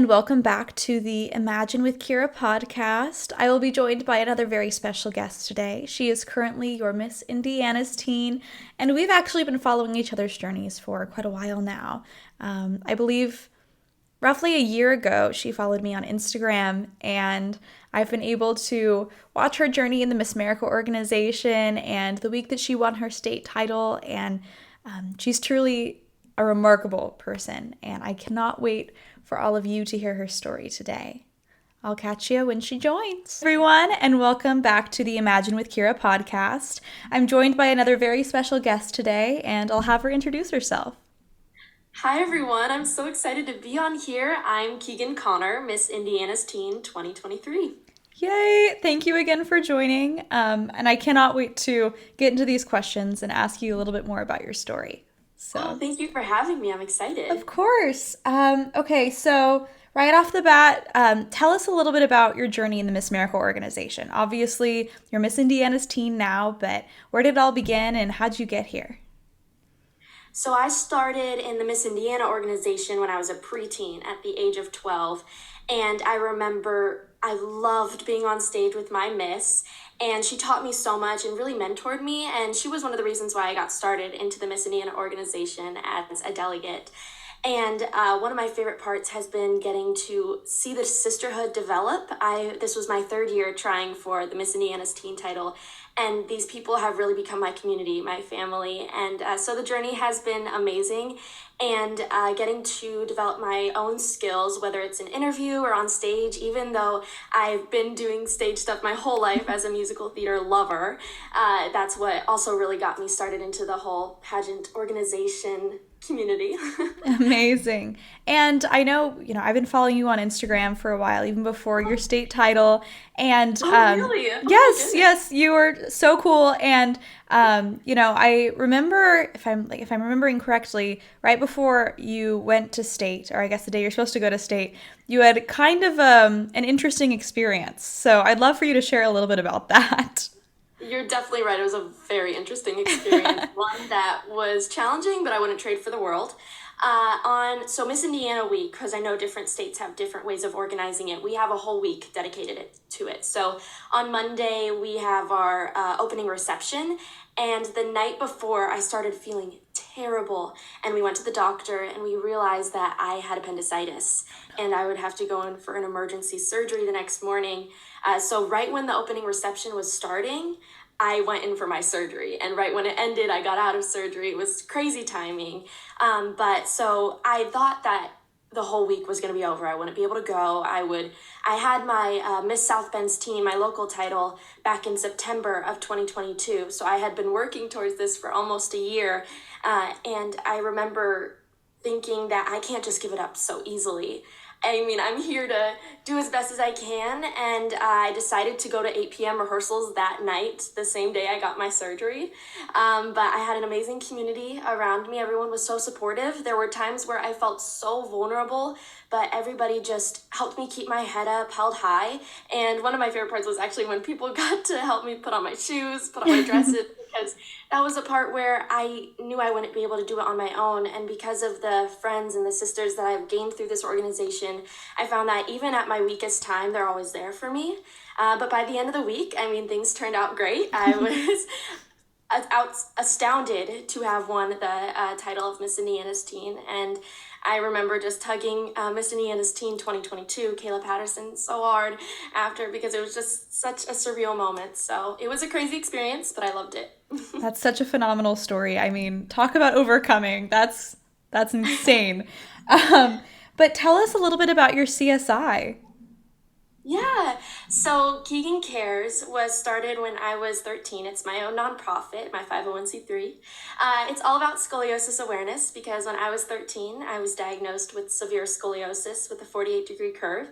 And welcome back to the Imagine with Keira podcast. I will be joined by another very special guest today. She is currently your Miss Indiana's teen, and we've actually been following each other's journeys for quite a while now. I believe roughly a year ago, she followed me on Instagram, and I've been able to watch her journey in the Miss America organization and the week that she won her state title, and she's truly a remarkable person, and I cannot wait for all of you to hear her story today. I'll catch you when she joins. Everyone, and welcome back to the Imagine with Keira podcast. I'm joined by another very special guest today, and I'll have her introduce herself. Hi everyone, I'm so excited to be on here. I'm Keegan Connor, Miss Indiana's Teen 2023. Yay! Thank you again for joining. And I cannot wait to get into these questions and ask you a little bit more about your story. Oh, thank you for having me. I'm excited. Of course. Okay, so right off the bat, tell us a little bit about your journey in the Miss America organization. Obviously, you're Miss Indiana's teen now, but where did it all begin and how'd you get here? So I started in the Miss Indiana organization when I was a preteen at the age of 12. And I remember I loved being on stage with my miss, and she taught me so much and really mentored me. And she was one of the reasons why I got started into the Miss Indiana organization as a delegate. And one of my favorite parts has been getting to see the sisterhood develop. This was my third year trying for the Miss Indiana's teen title, and these people have really become my community, my family. And so the journey has been amazing, and getting to develop my own skills, whether it's an interview or on stage, even though I've been doing stage stuff my whole life as a musical theater lover. That's what also really got me started into the whole pageant organization community. Amazing. And I know, I've been following you on Instagram for a while, even before your state title. And Really? Oh, yes, you were so cool. And I remember, if I'm remembering correctly, right before you went to state, or I guess the day you're supposed to go to state, you had kind of an interesting experience. So I'd love for you to share a little bit about that. You're definitely right. It was a very interesting experience, one that was challenging, but I wouldn't trade for the world. So Miss Indiana Week, because I know different states have different ways of organizing it, we have a whole week dedicated to it. So on Monday, we have our opening reception, and the night before, I started feeling terrible, and we went to the doctor, and we realized that I had appendicitis, and I would have to go in for an emergency surgery the next morning. So right when the opening reception was starting, I went in for my surgery, and right when it ended, I got out of surgery. It was crazy timing. But so I thought that the whole week was going to be over. I wouldn't be able to go. I had my Miss South Bend's teen, my local title, back in September of 2022. So I had been working towards this for almost a year. And I remember thinking that I can't just give it up so easily. I mean, I'm here to do as best as I can, and I decided to go to 8 p.m. rehearsals that night, the same day I got my surgery. But I had an amazing community around me. Everyone was so supportive. There were times where I felt so vulnerable, but everybody just helped me keep my head up, held high. And one of my favorite parts was actually when people got to help me put on my shoes, put on my dresses, because that was a part where I knew I wouldn't be able to do it on my own. And because of the friends and the sisters that I've gained through this organization, I found that even at my weakest time, they're always there for me. But by the end of the week, I mean, things turned out great. I was astounded to have won the title of Miss Indiana's Teen. And I remember just hugging Miss Indiana's Teen 2022, Keira Patterson, so hard after, because it was just such a surreal moment. So it was a crazy experience, but I loved it. That's such a phenomenal story. I mean, talk about overcoming. That's insane. But tell us a little bit about your CSI. Yeah, so Keegan Cares was started when I was 13. It's my own nonprofit, my 501c3. It's all about scoliosis awareness because when I was 13, I was diagnosed with severe scoliosis with a 48-degree curve.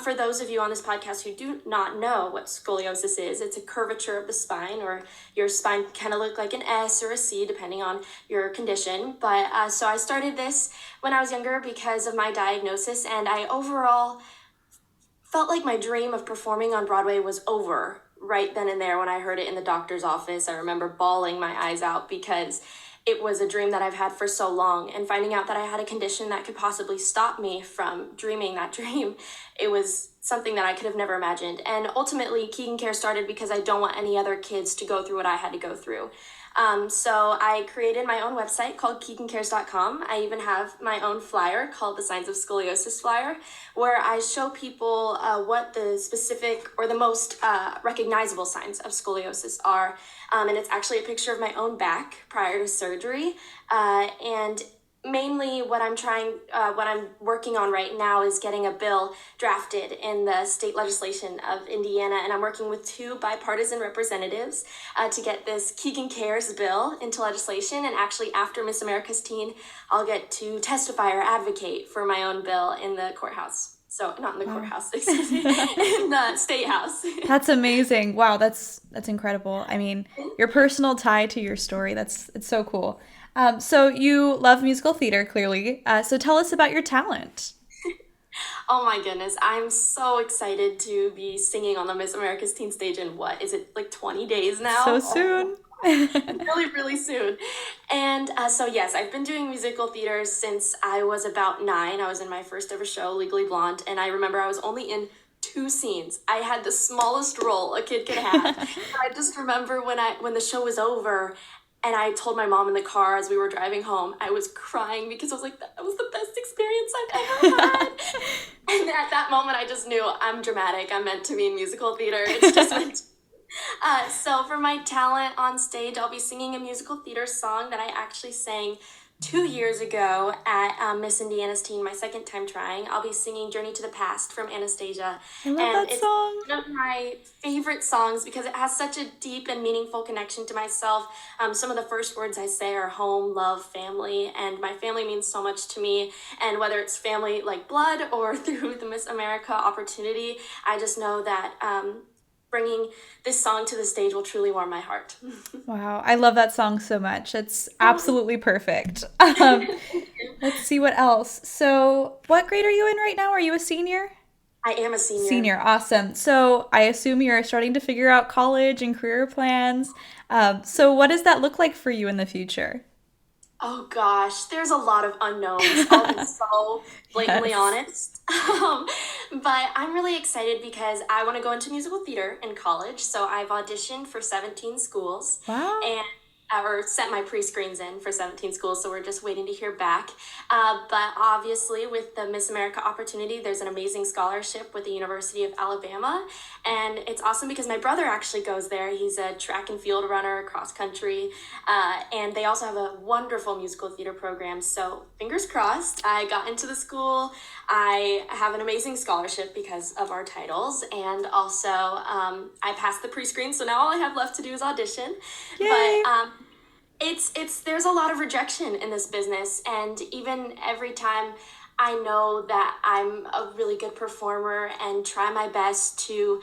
For those of you on this podcast who do not know what scoliosis is, it's a curvature of the spine, or your spine kind of look like an S or a C depending on your condition. But so I started this when I was younger because of my diagnosis, and I overall felt like my dream of performing on Broadway was over right then and there when I heard it in the doctor's office. I remember bawling my eyes out because it was a dream that I've had for so long. And finding out that I had a condition that could possibly stop me from dreaming that dream, it was something that I could have never imagined. And ultimately, Keegan Care started because I don't want any other kids to go through what I had to go through. So I created my own website called KeeganCares.com. I even have my own flyer called the Signs of Scoliosis flyer, where I show people what the specific or the most recognizable signs of scoliosis are. And it's actually a picture of my own back prior to surgery. And mainly what I'm working on right now is getting a bill drafted in the state legislation of Indiana, and I'm working with 2 bipartisan representatives to get this Keegan Cares bill into legislation. And actually, after Miss America's Teen, I'll get to testify or advocate for my own bill in the courthouse. So not in the courthouse, excuse me, in the state house. That's amazing. Wow, that's incredible. I mean, your personal tie to your story, it's so cool. So you love musical theater, clearly. So tell us about your talent. Oh my goodness, I'm so excited to be singing on the Miss America's Teen stage in what, is it like 20 days now? So soon. Really, really soon. And so yes, I've been doing musical theater since I was about 9. I was in my first ever show, Legally Blonde, and I remember I was only in 2 scenes. I had the smallest role a kid could have. I just remember when the show was over, and I told my mom in the car as we were driving home, I was crying because I was like, that was the best experience I've ever had. And at that moment, I just knew I'm dramatic. I'm meant to be in musical theater. It's just meant to. So for my talent on stage, I'll be singing a musical theater song that I actually sang 2 years ago at Miss Indiana's Teen, my second time trying. I'll be singing Journey to the Past from Anastasia. I love that song. It's one of my favorite songs because it has such a deep and meaningful connection to myself. Some of the first words I say are home, love, family, and my family means so much to me. And whether it's family like blood or through the Miss America opportunity, I just know that bringing this song to the stage will truly warm my heart. Wow, I love that song so much. It's absolutely perfect. Let's see what else. So what grade are you in right now? Are you a senior? I am a senior. Senior, awesome. So I assume you're starting to figure out college and career plans. So what does that look like for you in the future? Oh gosh, there's a lot of unknowns. I'll be so blatantly honest. But I'm really excited because I want to go into musical theater in college. So I've auditioned for 17 schools. Wow. And or sent my pre-screens in for 17 schools, so we're just waiting to hear back. But obviously, with the Miss America opportunity, there's an amazing scholarship with the University of Alabama, and it's awesome because my brother actually goes there. He's a track and field runner, cross country, and they also have a wonderful musical theater program. So fingers crossed, I got into the school. I have an amazing scholarship because of our titles, and also I passed the pre-screen, so now all I have left to do is audition. Yay. But there's a lot of rejection in this business, and even every time I know that I'm a really good performer and try my best to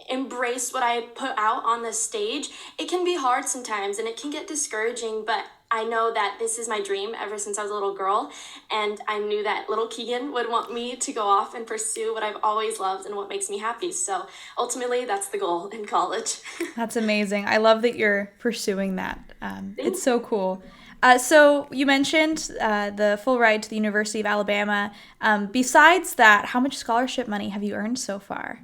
embrace what I put out on the stage, it can be hard sometimes and it can get discouraging, but I know that this is my dream ever since I was a little girl, and I knew that little Keegan would want me to go off and pursue what I've always loved and what makes me happy. So ultimately, that's the goal in college. That's amazing. I love that you're pursuing that. It's so cool. So you mentioned the full ride to the University of Alabama. Besides that, how much scholarship money have you earned so far?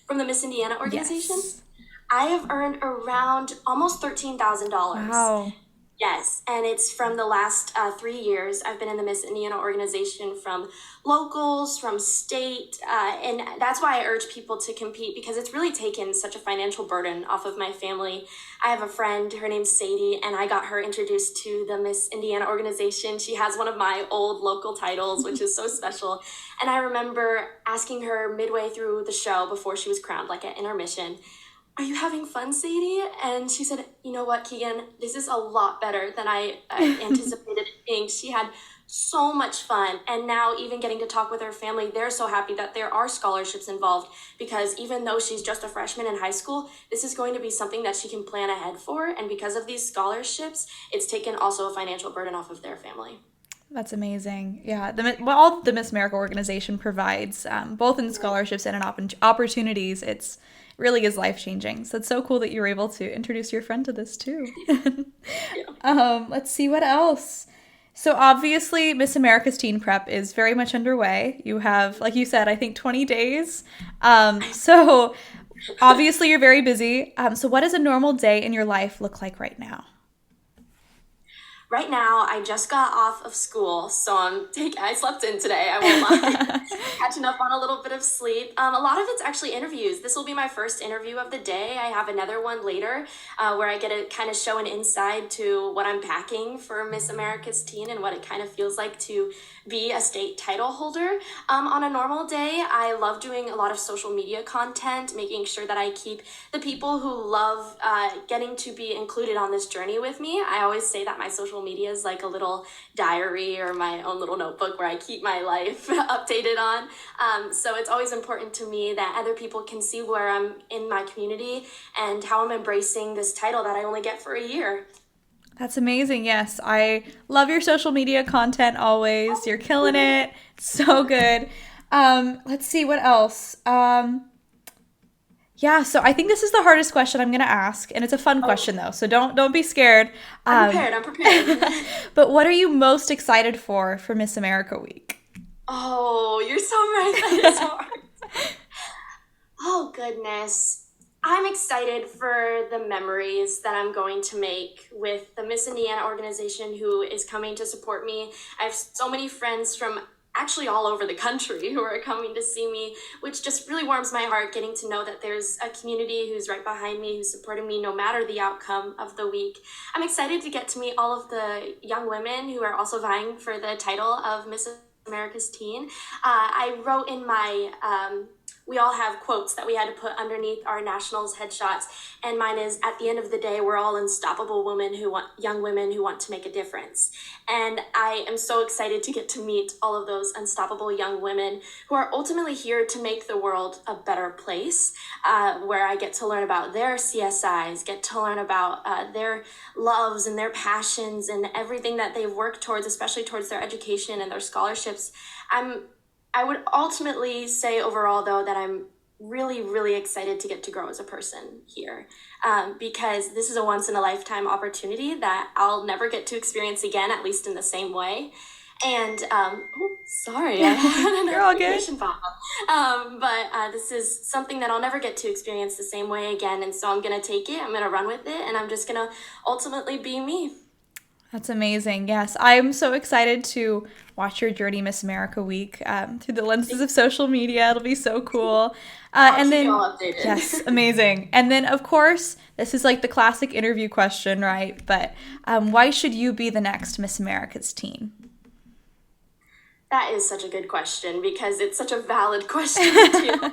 From the Miss Indiana organization? Yes. I have earned around almost $13,000. Wow. Yes, and it's from the last 3 years. I've been in the Miss Indiana organization from locals, from state, and that's why I urge people to compete because it's really taken such a financial burden off of my family. I have a friend, her name's Sadie, and I got her introduced to the Miss Indiana organization. She has one of my old local titles, which is so special. And I remember asking her midway through the show before she was crowned, like at intermission, "Are you having fun, Sadie?" And she said, "You know what, Keegan, this is a lot better than I anticipated it being." She had so much fun. And now even getting to talk with her family, they're so happy that there are scholarships involved because even though she's just a freshman in high school, this is going to be something that she can plan ahead for. And because of these scholarships, it's taken also a financial burden off of their family. That's amazing. Yeah, all the Miss America organization provides, both in scholarships and in opportunities, it's really is life-changing. So it's so cool that you were able to introduce your friend to this too. Yeah. Let's see what else. So obviously Miss America's Teen Prep is very much underway. You have, like you said, I think 20 days. So obviously you're very busy. So what does a normal day in your life look like right now? Right now, I just got off of school, so I slept in today, I won't lie. Catching up on a little bit of sleep. A lot of it's actually interviews. This will be my first interview of the day. I have another one later where I get to kind of show an insight to what I'm packing for Miss America's Teen and what it kind of feels like to be a state title holder. On a normal day, I love doing a lot of social media content, making sure that I keep the people who love getting to be included on this journey with me. I always say that my social media is like a little diary or my own little notebook where I keep my life updated on. So it's always important to me that other people can see where I'm in my community and how I'm embracing this title that I only get for a year. That's amazing. Yes, I love your social media content always. You're killing it. So good. Let's see what else. Yeah, so I think this is the hardest question I'm going to ask, and it's a fun question though, so don't be scared. I'm prepared. But what are you most excited for Miss America Week? Oh, you're so right. That is hard. Oh, goodness. I'm excited for the memories that I'm going to make with the Miss Indiana organization who is coming to support me. I have so many friends from actually all over the country who are coming to see me, which just really warms my heart getting to know that there's a community who's right behind me, who's supporting me no matter the outcome of the week. I'm excited to get to meet all of the young women who are also vying for the title of Miss America's Teen. I wrote in my we all have quotes that we had to put underneath our nationals headshots, and mine is, at the end of the day, we're all unstoppable young women who want to make a difference. And I am so excited to get to meet all of those unstoppable young women who are ultimately here to make the world a better place, where I get to learn about their CSIs, get to learn about their loves and their passions and everything that they've worked towards, especially towards their education and their scholarships. I would ultimately say overall, though, that I'm really, really excited to get to grow as a person here, because this is a once-in-a-lifetime opportunity that I'll never get to experience again, at least in the same way. And, sorry, I had an notification pop up. But this is something that I'll never get to experience the same way again, and so I'm going to take it, I'm going to run with it, and I'm just going to ultimately be me. That's amazing. Yes, I'm so excited to watch your journey Miss America Week through the lenses of social media. It'll be so cool. And then, all updated. Yes, amazing. And then, of course, this is like the classic interview question, right? But why should you be the next Miss America's Teen? That is such a good question because it's such a valid question too.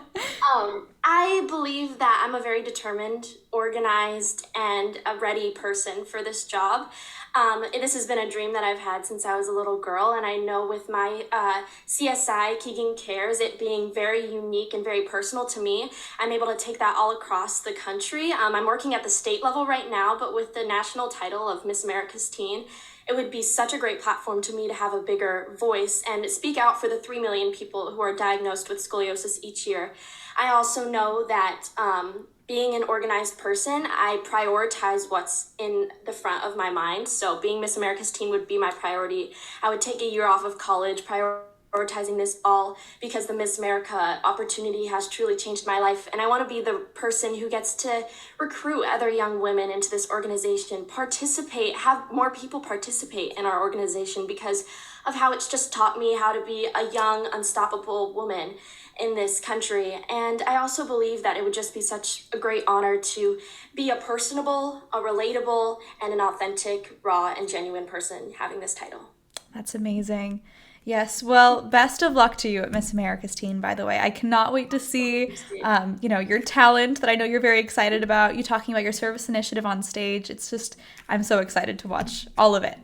I believe that I'm a very determined, organized, and a ready person for this job. This has been a dream that I've had since I was a little girl, and I know with my CSI, Keegan Cares, it being very unique and very personal to me, I'm able to take that all across the country. I'm working at the state level right now, but with the national title of Miss America's Teen, it would be such a great platform to me to have a bigger voice and speak out for the 3 million people who are diagnosed with scoliosis each year. I also know that being an organized person, I prioritize what's in the front of my mind. So being Miss America's Teen would be my priority. I would take a year off of college, prioritizing this all because the Miss America opportunity has truly changed my life. And I want to be the person who gets to recruit other young women into this organization, have more people participate in our organization because of how it's just taught me how to be a young, unstoppable woman in this country. And I also believe that it would just be such a great honor to be a personable, a relatable, and an authentic, raw, and genuine person having this title. That's amazing. Yes, well, best of luck to you at Miss America's Teen, by the way. I cannot wait to see, your talent that I know you're very excited about. You talking about your service initiative on stage. It's just, I'm so excited to watch all of it.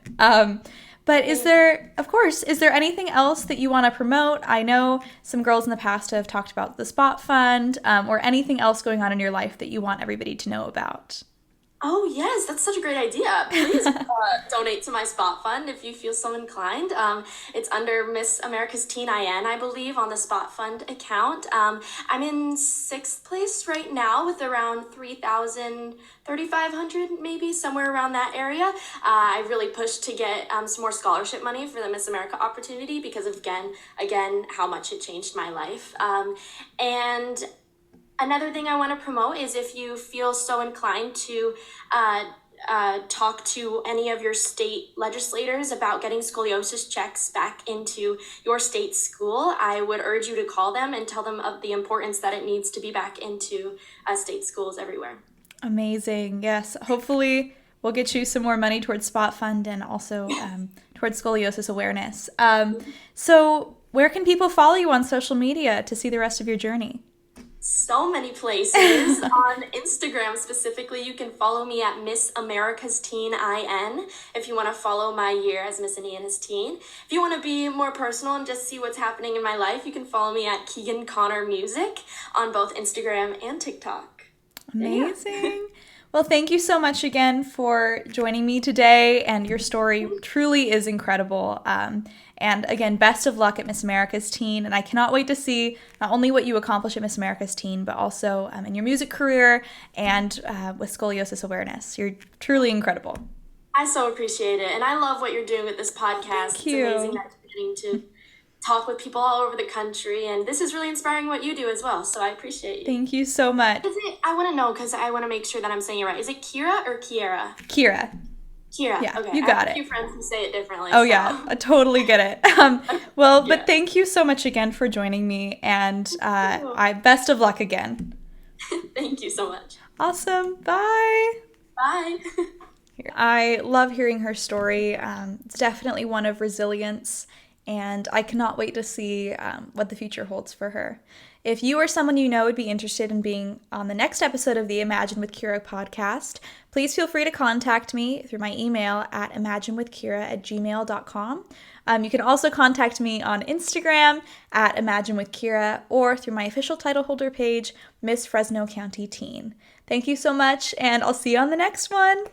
But is there anything else that you want to promote? I know some girls in the past have talked about the Spot Fund or anything else going on in your life that you want everybody to know about. Oh, yes, that's such a great idea. Please donate to my Spot Fund if you feel so inclined. It's under Miss America's Teen IN, I believe, on the Spot Fund account. I'm in sixth place right now with around 3,000, 3,500, maybe, somewhere around that area. I really pushed to get some more scholarship money for the Miss America opportunity because of, again, how much it changed my life. And another thing I want to promote is if you feel so inclined to talk to any of your state legislators about getting scoliosis checks back into your state school, I would urge you to call them and tell them of the importance that it needs to be back into state schools everywhere. Amazing. Yes. Hopefully we'll get you some more money towards Spot Fund and also towards scoliosis awareness. So where can people follow you on social media to see the rest of your journey? So many places. On Instagram specifically, you can follow me at Miss America's Teen IN if you want to follow my year as Miss Indiana's Teen. If you want to be more personal and just see what's happening in my life, you can follow me at Keegan Connor Music on both Instagram and TikTok. Amazing. Well, thank you so much again for joining me today, and your story truly is incredible. And again, best of luck at Miss America's Teen, and I cannot wait to see not only what you accomplish at Miss America's Teen, but also in your music career and with scoliosis awareness. You're truly incredible. I so appreciate it, and I love what you're doing with this podcast. Thank you. It's amazing that you're getting to talk with people all over the country, and this is really inspiring what you do as well, so I appreciate you. Thank you so much. I want to know, because I want to make sure that I'm saying it right. Is it Keira or Keira? Keira. Keira. Yeah, okay. you got I have it. a few friends who say it differently. Oh, so. yeah, I totally get it. But thank you so much again for joining me, and best of luck again. Thank you so much. Awesome. Bye. Bye. I love hearing her story. It's definitely one of resilience, and I cannot wait to see what the future holds for her. If you or someone you know would be interested in being on the next episode of the Imagine with Keira podcast, please feel free to contact me through my email at imaginewithkeira@gmail.com. You can also contact me on Instagram at imaginewithkeira or through my official title holder page, Miss Fresno County Teen. Thank you so much, and I'll see you on the next one.